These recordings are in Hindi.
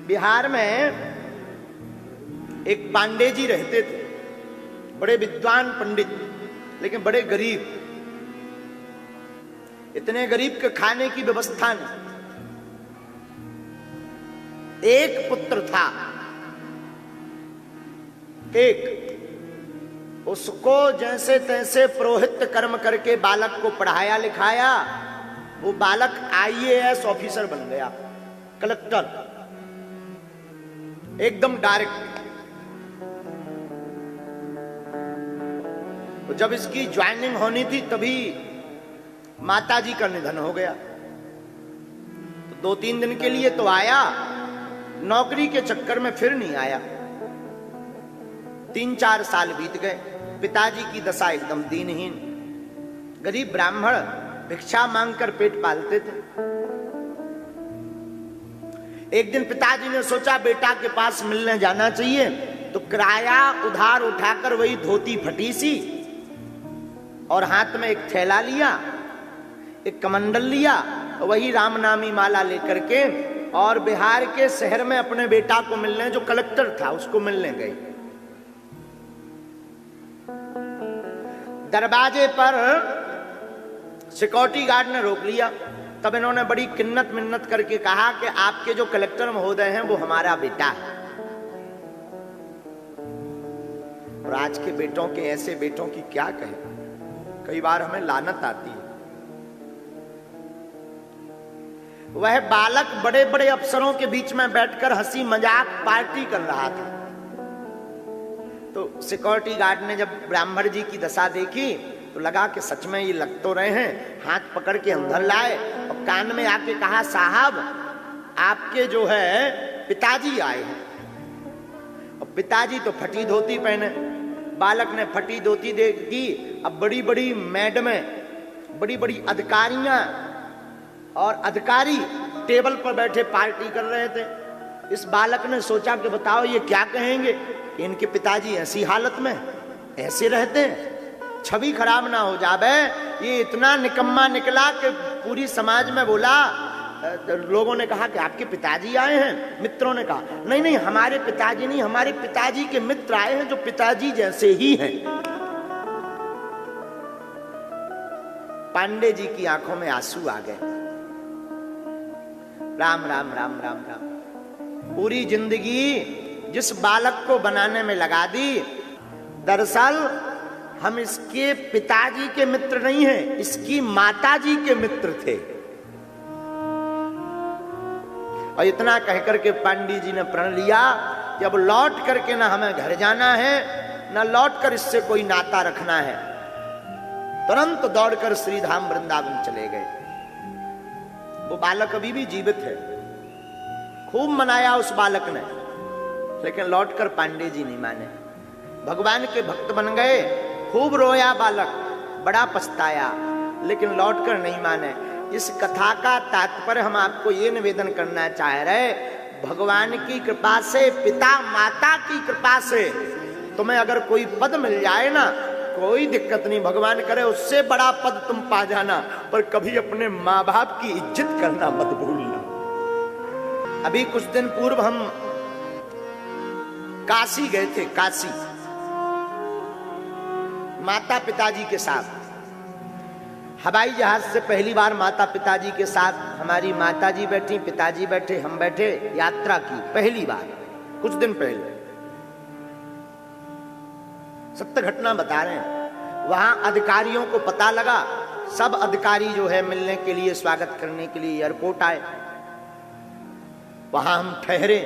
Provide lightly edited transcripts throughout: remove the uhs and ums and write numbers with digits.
बिहार में एक पांडे जी रहते थे, बड़े विद्वान पंडित, लेकिन बड़े गरीब। इतने गरीब के खाने की व्यवस्था नहीं। एक पुत्र था, एक, उसको जैसे तैसे पुरोहित कर्म करके बालक को पढ़ाया लिखाया। वो बालक आईएएस ऑफिसर बन गया, कलेक्टर, एकदम डायरेक्ट। जब इसकी ज्वाइनिंग होनी थी तभी माताजी का निधन हो गया। तो 2-3 दिन के लिए तो आया, नौकरी के चक्कर में फिर नहीं आया। 3-4 साल बीत गए। पिताजी की दशा एकदम दीनहीन, गरीब ब्राह्मण, भिक्षा मांगकर पेट पालते थे। एक दिन पिताजी ने सोचा बेटा के पास मिलने जाना चाहिए, तो किराया उधार उठाकर वही धोती फटी सी और हाथ में एक थैला लिया, एक कमंडल लिया, वही रामनामी माला लेकर के और बिहार के शहर में अपने बेटा को मिलने, जो कलेक्टर था, उसको मिलने गए। दरवाजे पर सिक्योरिटी गार्ड ने रोक लिया। तब इन्होंने बड़ी किन्नत मिन्नत करके कहा कि आपके जो कलेक्टर महोदय हैं वो हमारा बेटा है। और आज के बेटों के, ऐसे बेटों की क्या कहे, कई बार हमें लानत आती है। वह बालक बड़े बड़े अफसरों के बीच में बैठकर हंसी मजाक पार्टी कर रहा था। तो सिक्योरिटी गार्ड ने जब ब्राह्मण जी की दशा देखी तो लगा कि सच में ये लग तो रहे हैं। हाथ पकड़ के अंदर लाए और कान में आके कहा, साहब आपके जो है पिताजी आए हैं। और पिताजी तो फटी धोती पहने। बालक ने फटी धोती देखी। अब बड़ी बड़ी मैडमें, बड़ी बड़ी अधिकारियां और अधिकारी टेबल पर बैठे पार्टी कर रहे थे। इस बालक ने सोचा कि बताओ ये क्या कहेंगे, इनके पिताजी ऐसी हालत में ऐसे रहते हैं, छवि खराब ना हो जावे। ये इतना निकम्मा निकला कि पूरी समाज में बोला। लोगों ने कहा कि आपके पिताजी आए हैं। मित्रों ने कहा नहीं नहीं, हमारे पिताजी नहीं, हमारे पिताजी के मित्र आए हैं जो पिताजी जैसे ही हैं। पांडे जी की आंखों में आंसू आ गए। राम राम राम राम राम। पूरी जिंदगी जिस बालक को बनाने में लगा दी, दरअसल हम इसके पिताजी के मित्र नहीं हैं, इसकी माताजी के मित्र थे। और इतना कहकर के पांडे जी ने प्रण लिया कि अब लौट करके ना हमें घर जाना है, ना लौट कर इससे कोई नाता रखना है। तुरंत दौड़कर श्रीधाम वृंदावन चले गए। वो बालक अभी भी जीवित है। खूब मनाया उस बालक ने, लेकिन लौटकर पांडे जी नहीं माने। भगवान के भक्त बन गए। खूब रोया बालक, बड़ा पछताया, लेकिन लौटकर नहीं माने। इस कथा का तात्पर्य हम आपको ये निवेदन करना चाह रहे, भगवान की कृपा से, पिता माता की कृपा से तुम्हें अगर कोई पद मिल जाए ना, कोई दिक्कत नहीं, भगवान करे उससे बड़ा पद तुम पा जाना, पर कभी अपने माँ बाप की इज्जत करना मत भूलना। अभी कुछ दिन पूर्व हम काशी गए थे, काशी, माता पिताजी के साथ। हवाई जहाज से पहली बार माता पिताजी के साथ हमारी माताजी बैठी, पिताजी बैठे, हम बैठे, यात्रा की पहली बार, कुछ दिन पहले। सत्य घटना बता रहे हैं। वहां अधिकारियों को पता लगा, सब अधिकारी जो है मिलने के लिए, स्वागत करने के लिए एयरपोर्ट आए। वहां हम ठहरे।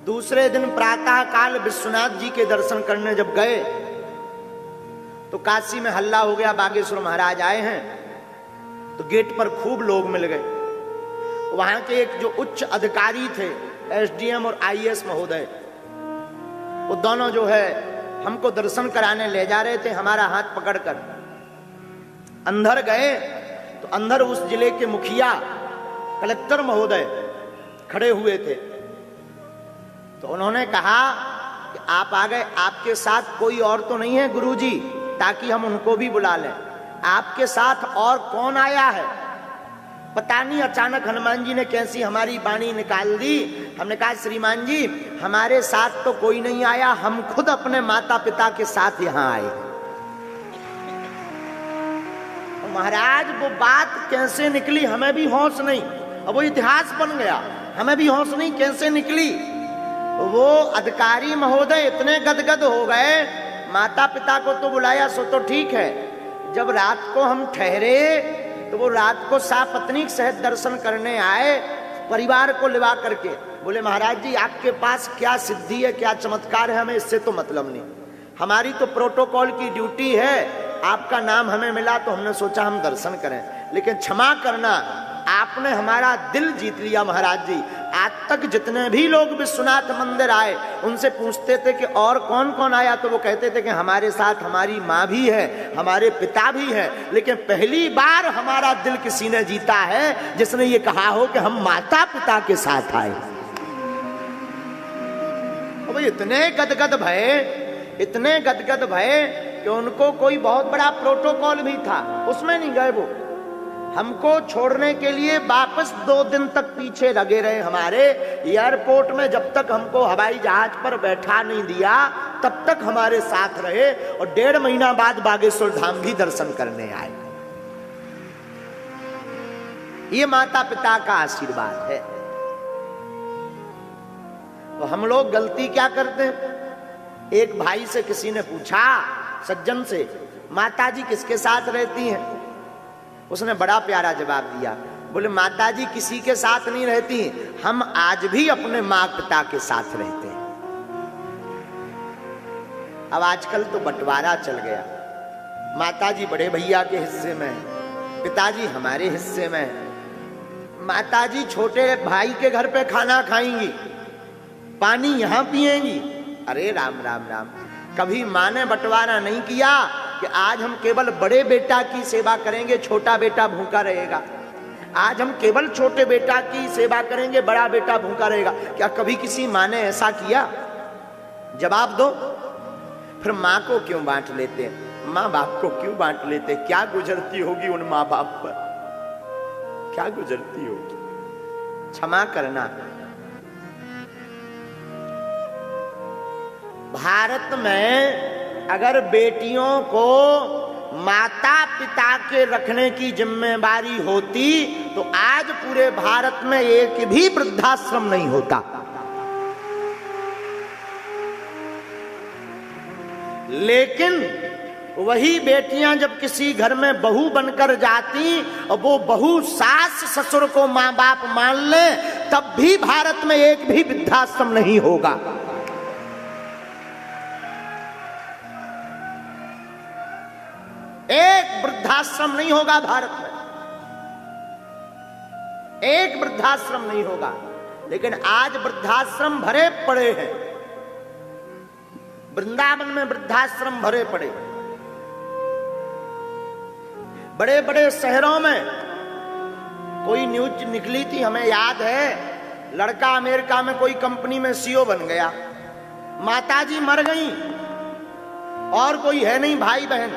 दूसरे दिन प्रातः काल विश्वनाथ जी के दर्शन करने जब गए तो काशी में हल्ला हो गया, बागेश्वर महाराज आए हैं। तो गेट पर खूब लोग मिल गए। वहां के एक जो उच्च अधिकारी थे, एसडीएम और आईएएस महोदय, वो दोनों जो है हमको दर्शन कराने ले जा रहे थे, हमारा हाथ पकड़कर। अंदर गए तो अंदर उस जिले के मुखिया, कलेक्टर महोदय खड़े हुए थे। तो उन्होंने कहा कि आप आ गए, आपके साथ कोई और तो नहीं है गुरुजी, ताकि हम उनको भी बुला लें। आपके साथ और कौन आया है? पता नहीं अचानक हनुमान जी ने कैसी हमारी वाणी निकाल दी। हमने कहा श्रीमान जी हमारे साथ तो कोई नहीं आया, हम खुद अपने माता पिता के साथ यहाँ आए। महाराज वो बात कैसे निकली हमें भी होश नहीं, अब वो इतिहास बन गया, हमें भी होश नहीं कैसे निकली। वो अधिकारी महोदय इतने गदगद हो गए, माता पिता को तो बुलाया सो तो ठीक है, जब रात को हम ठहरे तो वो रात को सापत्नीक सहित दर्शन करने आए, परिवार को लिवा करके। बोले महाराज जी आपके पास क्या सिद्धि है, क्या चमत्कार है, हमें इससे तो मतलब नहीं, हमारी तो प्रोटोकॉल की ड्यूटी है, आपका नाम हमें मिला तो हमने सोचा हम दर्शन करें, लेकिन क्षमा करना आपने हमारा दिल जीत लिया महाराज जी। आज तक जितने भी लोग विश्वनाथ मंदिर आए उनसे पूछते थे कि और कौन कौन आया, तो वो कहते थे कि हमारे साथ हमारी माँ भी है, हमारे पिता भी है, लेकिन पहली बार हमारा दिल किसी ने जीता है जिसने ये कहा हो कि हम माता पिता के साथ आए। अब इतने गदगद भये, इतने गदगद भये कि उनको कोई बहुत बड़ा प्रोटोकॉल भी था, उसमें नहीं गए। वो हमको छोड़ने के लिए वापस 2 दिन तक पीछे लगे रहे हमारे एयरपोर्ट में, जब तक हमको हवाई जहाज पर बैठा नहीं दिया तब तक हमारे साथ रहे, और 1.5 महीना बाद बागेश्वर धाम भी दर्शन करने आए। ये माता पिता का आशीर्वाद है। तो हम लोग गलती क्या करते हैं, एक भाई से किसी ने पूछा सज्जन से, माता जी किसके साथ रहती हैं? उसने बड़ा प्यारा जवाब दिया, बोले माता जी किसी के साथ नहीं रहती, हम आज भी अपने माँ पिता के साथ रहते हैं। अब आजकल तो बंटवारा चल गया, माता जी बड़े भैया के हिस्से में, पिताजी हमारे हिस्से में, माता जी छोटे भाई के घर पे खाना खाएंगी, पानी यहां पिएंगी। अरे राम राम राम, कभी माँ ने बंटवारा नहीं किया कि आज हम केवल बड़े बेटा की सेवा करेंगे, छोटा बेटा भूखा रहेगा, आज हम केवल छोटे बेटा की सेवा करेंगे, बड़ा बेटा भूखा रहेगा। क्या कभी किसी माँ ने ऐसा किया? जवाब दो। फिर माँ को क्यों बांट लेते, माँ बाप को क्यों बांट लेते? क्या गुजरती होगी उन माँ बाप पर, क्या गुजरती होगी? क्षमा करना। भारत में अगर बेटियों को माता पिता के रखने की जिम्मेदारी होती तो आज पूरे भारत में एक भी वृद्धाश्रम नहीं होता। लेकिन वही बेटियां जब किसी घर में बहू बनकर जाती और वो बहू सास ससुर को मां बाप मान ले, तब भी भारत में एक भी वृद्धाश्रम नहीं होगा। एक वृद्धाश्रम नहीं होगा भारत में, एक वृद्धाश्रम नहीं होगा। लेकिन आज वृद्धाश्रम भरे पड़े हैं, वृंदावन में वृद्धाश्रम भरे पड़े, बड़े बड़े शहरों में। कोई न्यूज निकली थी हमें याद है, लड़का अमेरिका में कोई कंपनी में सीईओ बन गया, माताजी मर गई और कोई है नहीं भाई बहन,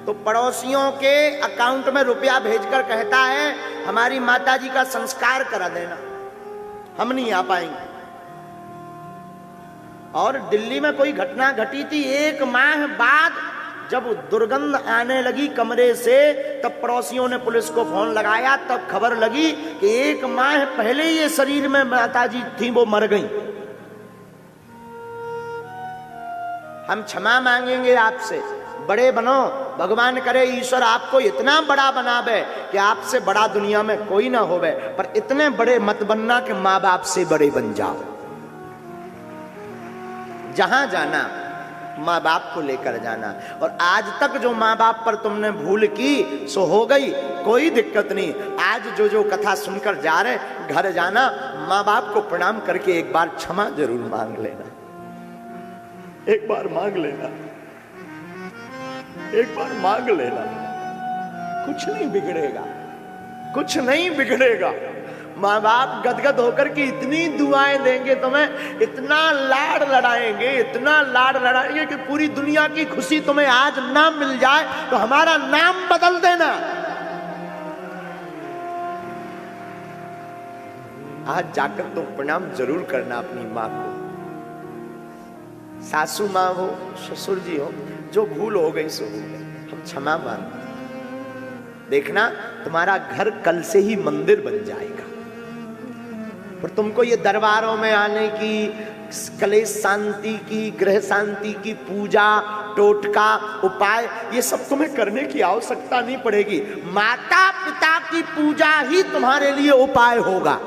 तो पड़ोसियों के अकाउंट में रुपया भेजकर कहता है हमारी माताजी का संस्कार करा देना, हम नहीं आ पाएंगे। और दिल्ली में कोई घटना घटी थी, 1 माह बाद जब दुर्गंध आने लगी कमरे से, तब पड़ोसियों ने पुलिस को फोन लगाया, तब खबर लगी कि 1 माह पहले ये शरीर में माताजी थी वो मर गई। हम क्षमा मांगेंगे आपसे, बड़े बनो, भगवान करे ईश्वर आपको इतना बड़ा बनावे कि आपसे बड़ा दुनिया में कोई ना होवे, पर इतने बड़े मत बनना कि माँ बाप से बड़े बन जाओ। जहां जाना माँ बाप को लेकर जाना। और आज तक जो माँ बाप पर तुमने भूल की सो हो गई, कोई दिक्कत नहीं। आज जो जो कथा सुनकर जा रहे, घर जाना माँ बाप को प्रणाम करके एक बार क्षमा जरूर मांग लेना, एक बार मांग लेना, एक बार मांग लेना, कुछ नहीं बिगड़ेगा, कुछ नहीं बिगड़ेगा। माँ बाप गदगद होकर के इतनी दुआएं देंगे तुम्हें, इतना लाड लड़ाएंगे, इतना लाड लड़ाएंगे कि पूरी दुनिया की खुशी तुम्हें आज ना मिल जाए तो हमारा नाम बदल देना। आज जाकर तुम प्रणाम जरूर करना अपनी माँ को। सासू माँ हो, ससुर जी हो, जो भूल हो गई सो हो गई, हम क्षमा मांगते। देखना तुम्हारा घर कल से ही मंदिर बन जाएगा। पर तुमको ये दरबारों में आने की, कलेश शांति की, ग्रह शांति की पूजा, टोटका, उपाय, ये सब तुम्हें करने की आवश्यकता नहीं पड़ेगी। माता पिता की पूजा ही तुम्हारे लिए उपाय होगा।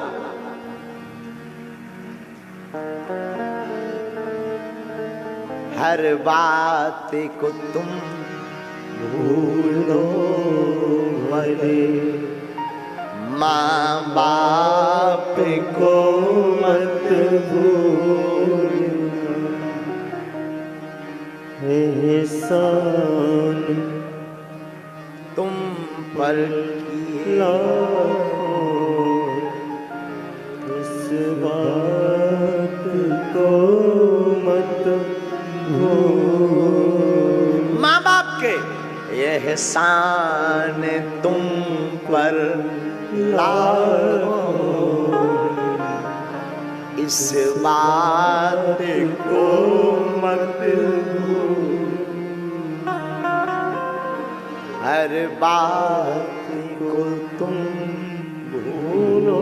हर बात को तुम भूलो मरे, माँ बाप को मत भूलो, एहसान तुम पर किया इस बात को मत भूलो। माँ बाप के एहसान तुम पर लाखों, इस बात को मत भूलो। हर बात को तुम भूलो,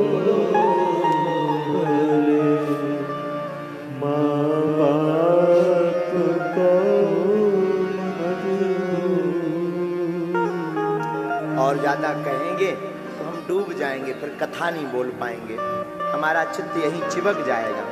माँ बाप को मत भूलो। और ज्यादा कहेंगे तो हम डूब जाएंगे, फिर कथा नहीं बोल पाएंगे, हमारा चित्त यहीं चिपक जाएगा।